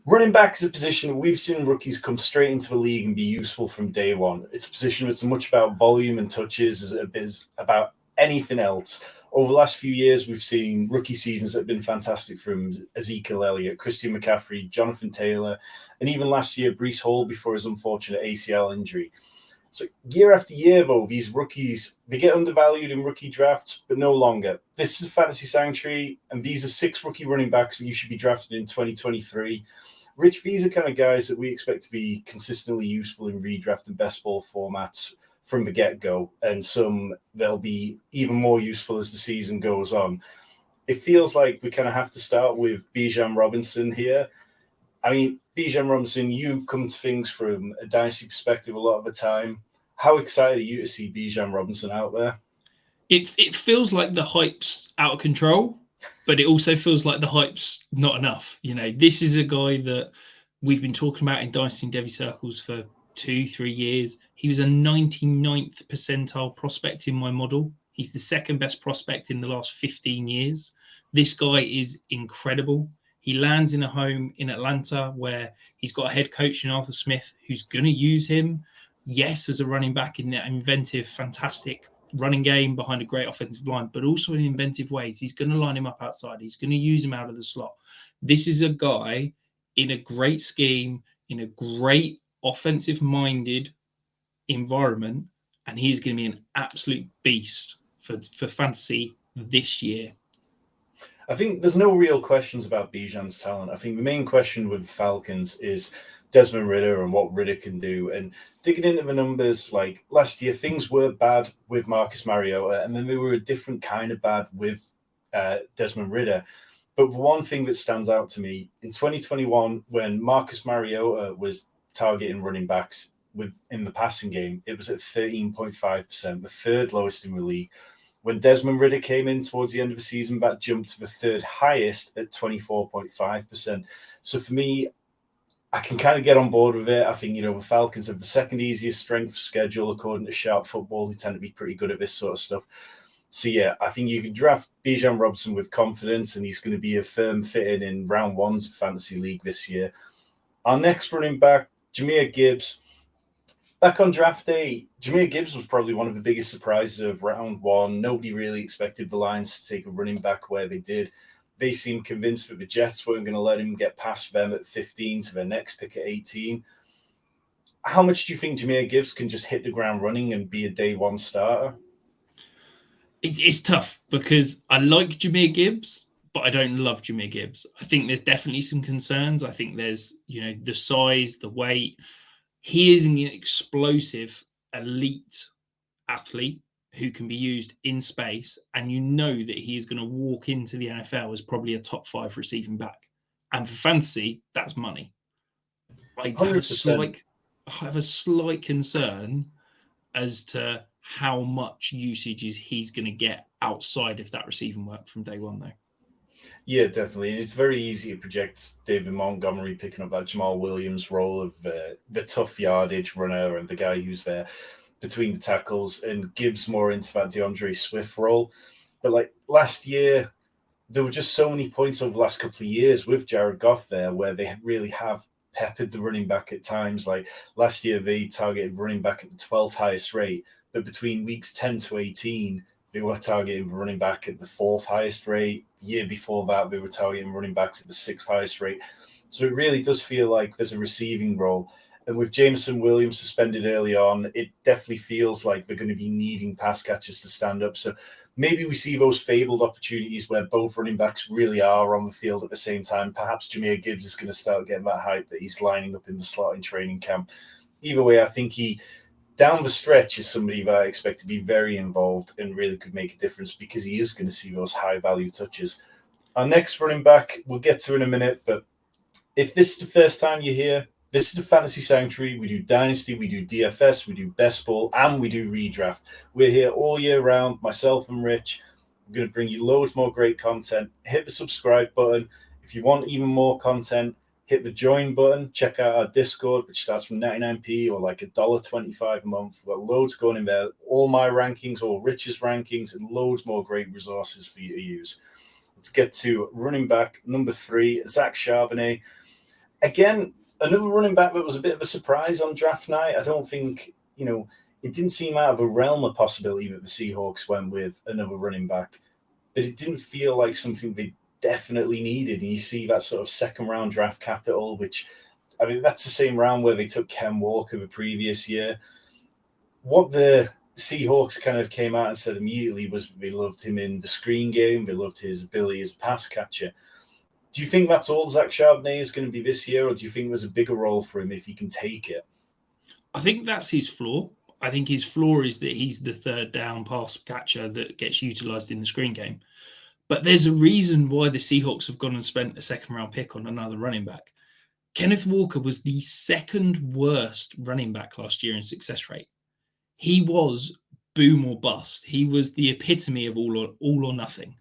Running back is a position we've seen rookies come straight into the league and be useful from day one. It's a position that's as much about volume and touches as it is about anything else. Over the last few years, we've seen rookie seasons that have been fantastic from Ezekiel Elliott, Christian McCaffrey, Jonathan Taylor, and even last year, Brees Hall before his unfortunate ACL injury. So year after year, though, these rookies, they get undervalued in rookie drafts, but no longer. This is Fantasy Sanctuary, and these are 6 rookie running backs that you should be drafted in 2023. Rich, these are kind of guys that we expect to be consistently useful in redraft and best ball formats from the get-go, and some they'll be even more useful as the season goes on. It feels like we kind of have to start with Bijan Robinson here. I mean, Bijan Robinson, you come to things from a dynasty perspective a lot of the time. How excited are you to see Bijan Robinson out there? It feels like the hype's out of control, but it also feels like the hype's not enough. This is a guy that we've been talking about in Dynasty and Devy circles for 2-3 years. He was a 99th percentile prospect in my model. He's the second best prospect in the last 15 years. This guy is incredible. He lands in a home in Atlanta where he's got a head coach in Arthur Smith who's going to use him, yes, as a running back in that inventive, fantastic running game behind a great offensive line, but also in inventive ways. He's going to line him up outside. He's going to use him out of the slot. This is a guy in a great scheme, in a great offensive-minded environment, and he's going to be an absolute beast for fantasy this year. I think there's no real questions about Bijan's talent. I think the main question with Falcons is Desmond Ridder and what Ridder can do. And digging into the numbers, like last year, things were bad with Marcus Mariota, and then they were a different kind of bad with Desmond Ridder. But the one thing that stands out to me, in 2021, when Marcus Mariota was targeting running backs in the passing game, it was at 13.5%, the third lowest in the league. When Desmond Ridder came in towards the end of the season, that jumped to the third highest at 24.5%. So for me, I can kind of get on board with it. I think, the Falcons have the second easiest strength schedule according to Sharp Football, who tend to be pretty good at this sort of stuff. So, yeah, I think you can draft Bijan Robinson with confidence, and he's going to be a firm fit in round ones of Fantasy League this year. Our next running back, Jahmyr Gibbs. Back on draft day, Jahmyr Gibbs was probably one of the biggest surprises of round one. Nobody really expected the Lions to take a running back where they did. They seemed convinced that the Jets weren't going to let him get past them at 15 to their next pick at 18. How much do you think Jahmyr Gibbs can just hit the ground running and be a day one starter? It's tough because I like Jahmyr Gibbs, but I don't love Jahmyr Gibbs. I think there's definitely some concerns. I think there's, the size, the weight. He is an explosive, elite athlete who can be used in space, and that he is going to walk into the NFL as probably a top 5 receiving back. And for fantasy, that's money. I have a slight concern as to how much usage he's going to get outside of that receiving work from day one, though. Yeah, definitely. And it's very easy to project David Montgomery picking up that Jamal Williams role of the tough yardage runner and the guy who's there between the tackles, and Gibbs more into that DeAndre Swift role. But like last year, there were just so many points over the last couple of years with Jared Goff there where they really have peppered the running back at times. Like last year, they targeted running back at the 12th highest rate, but between weeks 10 to 18, they were targeting running back at the 4th highest rate. The year before that, they were targeting running backs at the 6th highest rate. So it really does feel like there's a receiving role. And with Jameson Williams suspended early on, it definitely feels like they're going to be needing pass catchers to stand up. So maybe we see those fabled opportunities where both running backs really are on the field at the same time. Perhaps Jahmyr Gibbs is going to start getting that hype that he's lining up in the slot in training camp. Either way, I think he, down the stretch, is somebody that I expect to be very involved and really could make a difference because he is going to see those high-value touches. Our next running back, we'll get to in a minute, but if this is the first time you're here, this is the Fantasy Sanctuary. We do Dynasty, we do DFS, we do Best Ball, and we do Redraft. We're here all year round, myself and Rich. I'm going to bring you loads more great content. Hit the subscribe button. If you want even more content, hit the join button. Check out our Discord, which starts from 99p or like $1.25 a month. We've got loads going in there. All my rankings, all Rich's rankings, and loads more great resources for you to use. Let's get to running back number 3, Zach Charbonnet. Again, another running back that was a bit of a surprise on draft night. I don't think, it didn't seem out of a realm of possibility that the Seahawks went with another running back, but it didn't feel like something they definitely needed. And you see that sort of second round draft capital, which, I mean, that's the same round where they took Ken Walker the previous year. What the Seahawks kind of came out and said immediately was they loved him in the screen game, they loved his ability as a pass catcher. Do you think that's all Zach Charbonnet is going to be this year, or do you think there's a bigger role for him if he can take it? I think that's his flaw. I think his flaw is that he's the third down pass catcher that gets utilized in the screen game. But there's a reason why the Seahawks have gone and spent a second round pick on another running back. Kenneth Walker was the second worst running back last year in success rate. He was boom or bust. He was the epitome of all or nothing.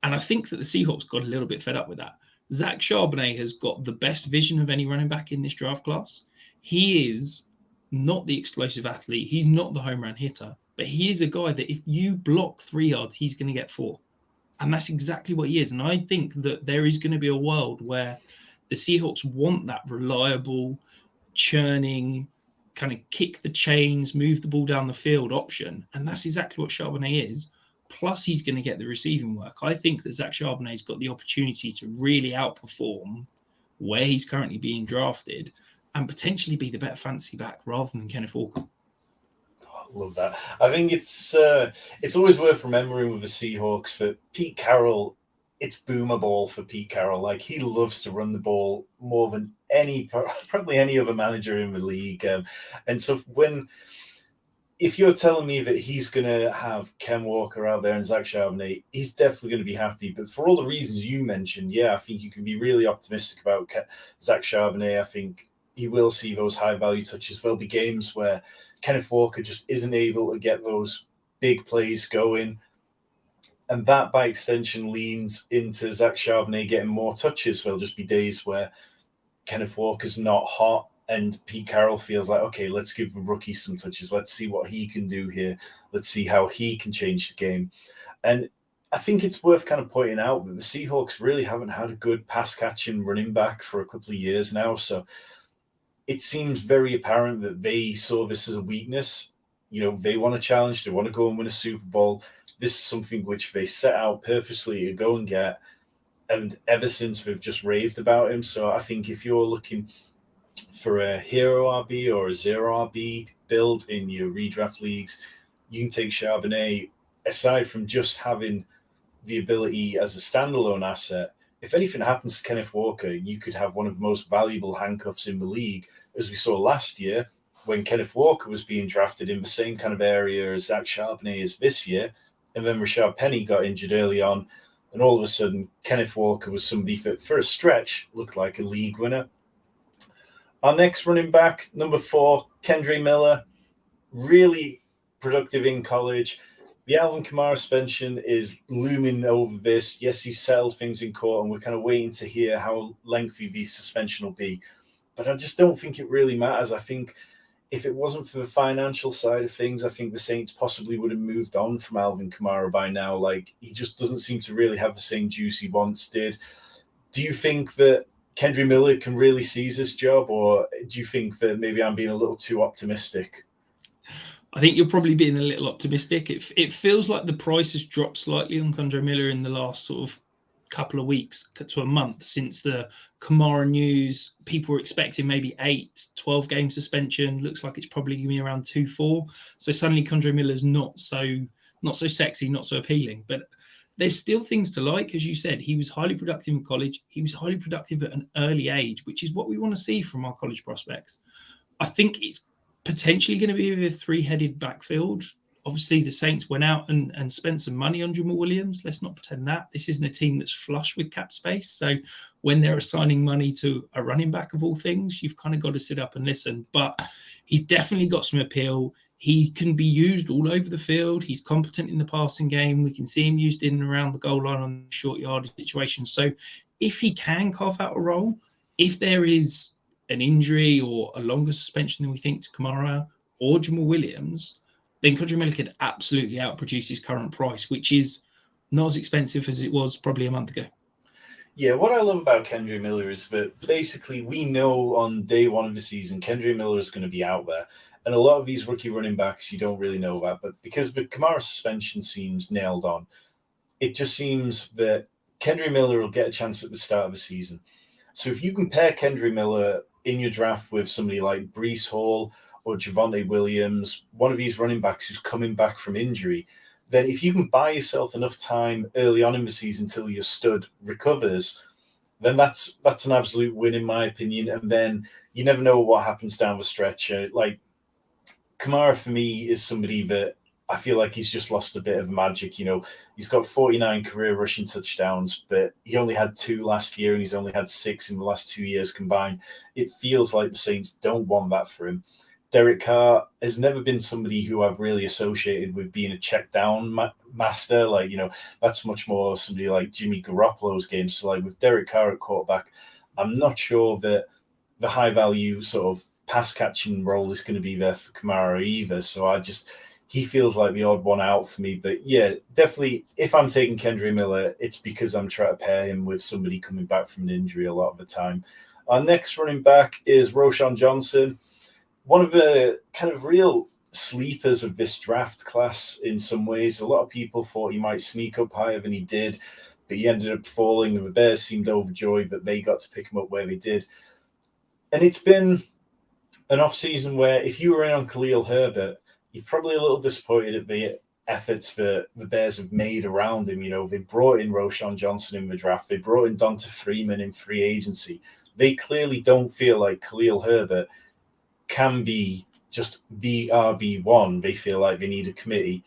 And I think that the Seahawks got a little bit fed up with that. Zach Charbonnet has got the best vision of any running back in this draft class. He is not the explosive athlete. He's not the home run hitter, but he is a guy that if you block 3 yards, he's going to get 4. And that's exactly what he is. And I think that there is going to be a world where the Seahawks want that reliable, churning, kind of kick the chains, move the ball down the field option. And that's exactly what Charbonnet is. Plus, he's going to get the receiving work. I think that Zach Charbonnet's got the opportunity to really outperform where he's currently being drafted and potentially be the better fantasy back rather than Kenneth Walker. I love that. I think it's always worth remembering with the Seahawks for Pete Carroll. It's boomer ball for Pete Carroll. Like, he loves to run the ball more than probably any other manager in the league. And so if you're telling me that he's going to have Ken Walker out there and Zach Charbonnet, he's definitely going to be happy. But for all the reasons you mentioned, yeah, I think you can be really optimistic about Zach Charbonnet. I think he will see those high-value touches. There'll be games where Kenneth Walker just isn't able to get those big plays going. And that, by extension, leans into Zach Charbonnet getting more touches. There'll just be days where Kenneth Walker's not hot, and Pete Carroll feels like, okay, let's give the rookie some touches. Let's see what he can do here. Let's see how he can change the game. And I think it's worth kind of pointing out that the Seahawks really haven't had a good pass-catching running back for a couple of years now. So it seems very apparent that they saw this as a weakness. They want to challenge. They want to go and win a Super Bowl. This is something which they set out purposely to go and get. And ever since, they've just raved about him. So I think if you're looking for a hero RB or a zero RB build in your redraft leagues, you can take Charbonnet. Aside from just having the ability as a standalone asset, if anything happens to Kenneth Walker, you could have one of the most valuable handcuffs in the league, as we saw last year when Kenneth Walker was being drafted in the same kind of area as Zach Charbonnet is this year. And then Rashad Penny got injured early on, and all of a sudden, Kenneth Walker was somebody that, for a stretch, looked like a league winner. Our next running back, number 4, Kendre Miller, really productive in college. The Alvin Kamara suspension is looming over this. Yes, he settled things in court, and we're kind of waiting to hear how lengthy the suspension will be. But I just don't think it really matters. I think if it wasn't for the financial side of things, I think the Saints possibly would have moved on from Alvin Kamara by now. Like, he just doesn't seem to really have the same juice he once did. Do you think that Kendre Miller can really seize this job, or do you think that maybe I'm being a little too optimistic? I think you're probably being a little optimistic. It feels like the price has dropped slightly on Kendre Miller in the last sort of couple of weeks to a month since the Kamara news. People were expecting maybe 8-12 game suspension. Looks like it's probably going to be around 2-4. So suddenly Kendre Miller's not so sexy, not so appealing. But there's still things to like. As you said, he was highly productive in college. He was highly productive at an early age, which is what we want to see from our college prospects. I think it's potentially going to be a 3-headed backfield. Obviously, the Saints went out and spent some money on Jamal Williams. Let's not pretend that. This isn't a team that's flush with cap space. So when they're assigning money to a running back of all things, you've kind of got to sit up and listen. But he's definitely got some appeal. He can be used all over the field. He's competent in the passing game. We can see him used in and around the goal line on short yardage situations. So if he can carve out a role, if there is an injury or a longer suspension than we think to Kamara or Jamal Williams, then Kendre Miller could absolutely outproduce his current price, which is not as expensive as it was probably a month ago. Yeah, what I love about Kendry Miller is that basically we know on day one of the season, Kendry Miller is going to be out there. And a lot of these rookie running backs you don't really know about. But because the Kamara suspension seems nailed on, it just seems that Kendry Miller will get a chance at the start of the season. So if you compare Kendry Miller in your draft with somebody like Brees Hall or Javonte Williams, one of these running backs who's coming back from injury, then if you can buy yourself enough time early on in the season till your stud recovers, then that's an absolute win in my opinion. And then you never know what happens down the stretch. Like Kamara for me is somebody that I feel like he's just lost a bit of magic. He's got 49 career rushing touchdowns, but he only had 2 last year and he's only had 6 in the last 2 years combined. It feels like the Saints don't want that for him. Derek Carr has never been somebody who I've really associated with being a check down master. That's much more somebody like Jimmy Garoppolo's game. So, like with Derek Carr at quarterback, I'm not sure that the high value sort of pass catching role is going to be there for Kamara either. So he feels like the odd one out for me. But yeah, definitely if I'm taking Kendry Miller, it's because I'm trying to pair him with somebody coming back from an injury a lot of the time. Our next running back is Roschon Johnson, one of the kind of real sleepers of this draft class in some ways. A lot of people thought he might sneak up higher than he did, but he ended up falling, and the Bears seemed overjoyed that they got to pick him up where they did. And it's been an off-season where if you were in on Khalil Herbert, you're probably a little disappointed at the efforts that the Bears have made around him. They brought in Roschon Johnson in the draft. They brought in Donta Freeman in free agency. They clearly don't feel like Khalil Herbert can be just the RB1. They feel like they need a committee.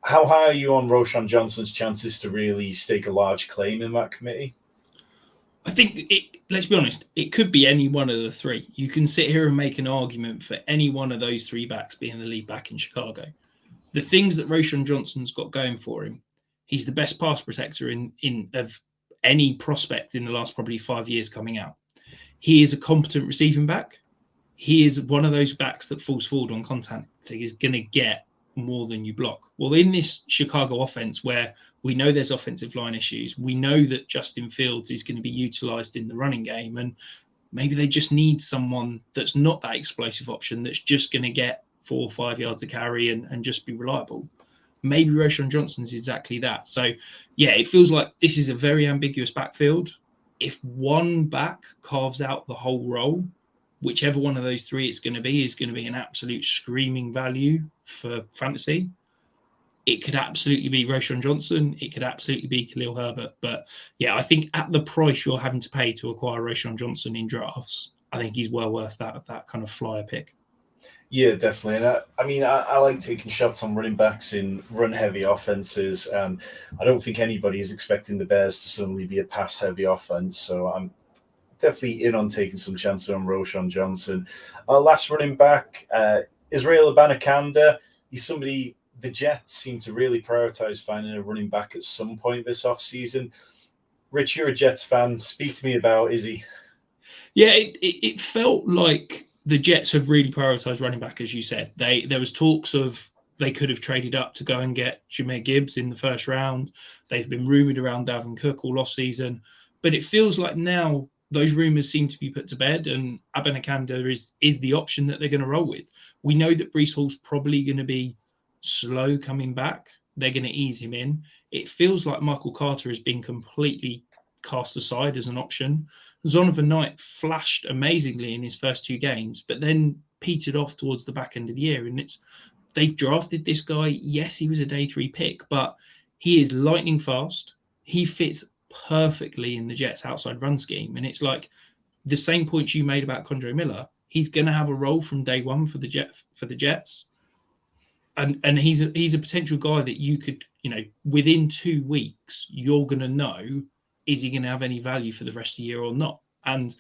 How high are you on Roschon Johnson's chances to really stake a large claim in that committee? I think let's be honest, it could be any one of the three. You can sit here and make an argument for any one of those 3 backs being the lead back in Chicago. The things that Roschon Johnson's got going for him, he's the best pass protector of any prospect in the last probably 5 years coming out. He is a competent receiving back. He is one of those backs that falls forward on contact. So he's going to get more than you block. Well, in this Chicago offense, where we know there's offensive line issues, we know that Justin Fields is going to be utilized in the running game, and maybe they just need someone that's not that explosive option that's just going to get 4 or 5 yards of carry and just be reliable. Maybe Roschon Johnson's exactly that. So, yeah, it feels like this is a very ambiguous backfield. If one back carves out the whole role, whichever one of those 3 it's going to be an absolute screaming value for fantasy. It could absolutely be Roschon Johnson. It could absolutely be Khalil Herbert. But yeah, I think at the price you're having to pay to acquire Roschon Johnson in drafts, I think he's well worth that kind of flyer pick. Yeah, definitely. And I like taking shots on running backs in run-heavy offenses, and I don't think anybody is expecting the Bears to suddenly be a pass-heavy offense. So I'm definitely in on taking some chances on Roschon Johnson. Our last running back, Israel Abanikanda. He's somebody the Jets seem to really prioritize finding a running back at some point this offseason. Rich, you're a Jets fan. Speak to me about Izzy. Yeah, it felt like the Jets have really prioritized running back, as you said. There was talks of they could have traded up to go and get Jahmyr Gibbs in the first round. They've been rumored around Dalvin Cook all off season, but it feels like now those rumors seem to be put to bed, and Abanikanda is the option that they're going to roll with. We know that Brees Hall's probably going to be slow coming back. They're going to ease him in. It feels like Michael Carter has been completely cast aside as an option. Zonovan Knight flashed amazingly in his first 2 games, but then petered off towards the back end of the year. And they've drafted this guy. Yes, he was a day 3 pick, but he is lightning fast. He fits perfectly in the Jets' outside run scheme. And it's like the same points you made about Kendre Miller. He's going to have a role from day 1 for the Jets. And he's a potential guy that you could, within 2 weeks, you're going to know, is he going to have any value for the rest of the year or not? And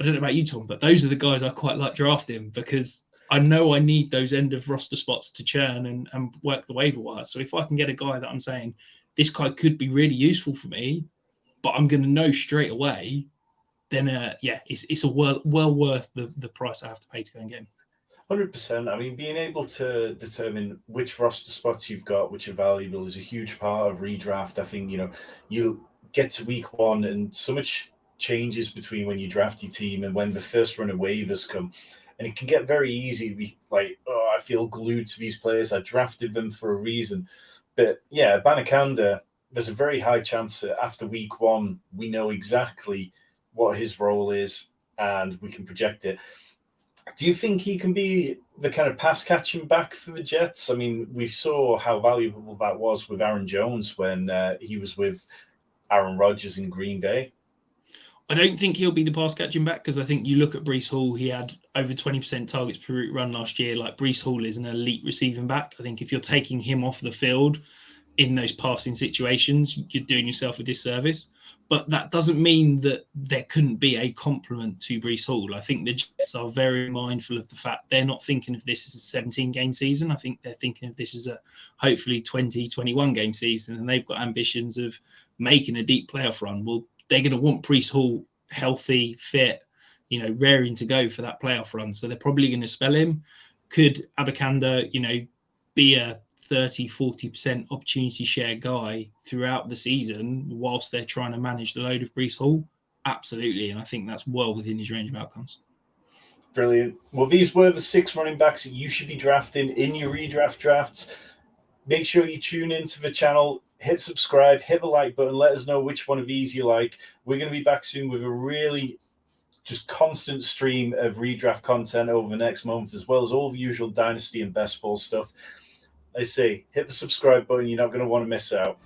I don't know about you, Tom, but those are the guys I quite like drafting because I know I need those end of roster spots to churn and work the waiver wire. So if I can get a guy that I'm saying, this guy could be really useful for me, but I'm going to know straight away, then it's a well worth the price I have to pay to go and get him. 100%. Being able to determine which roster spots you've got, which are valuable, is a huge part of redraft. I think, you get to week one and so much changes between when you draft your team and when the first run of waivers come. And it can get very easy to be like, oh, I feel glued to these players. I drafted them for a reason. But yeah, Abanikanda, there's a very high chance that after week one, we know exactly what his role is and we can project it. Do you think he can be the kind of pass catching back for the Jets? I mean, we saw how valuable that was with Aaron Jones when he was with Aaron Rodgers in Green Bay. I don't think he'll be the pass catching back because I think you look at Breece Hall, he had over 20% targets per route run last year. Like Breece Hall is an elite receiving back. I think if you're taking him off the field in those passing situations, you're doing yourself a disservice. But that doesn't mean that there couldn't be a complement to Breece Hall. I think the Jets are very mindful of the fact they're not thinking of this as a 17-game season. I think they're thinking of this as a hopefully 20, 21-game season, and they've got ambitions of making a deep playoff run. Well, they're going to want Breece Hall healthy, fit, raring to go for that playoff run. So they're probably going to spell him. Could Abanikanda, be a 30, 40% opportunity share guy throughout the season whilst they're trying to manage the load of Breece Hall? Absolutely. And I think that's well within his range of outcomes. Brilliant. Well, these were the 6 running backs that you should be drafting in your redraft drafts. Make sure you tune into the channel, hit subscribe, hit the like button, let us know which one of these you like. We're going to be back soon with a really just constant stream of redraft content over the next month, as well as all the usual Dynasty and Best Ball stuff. I say, hit the subscribe button. You're not going to want to miss out.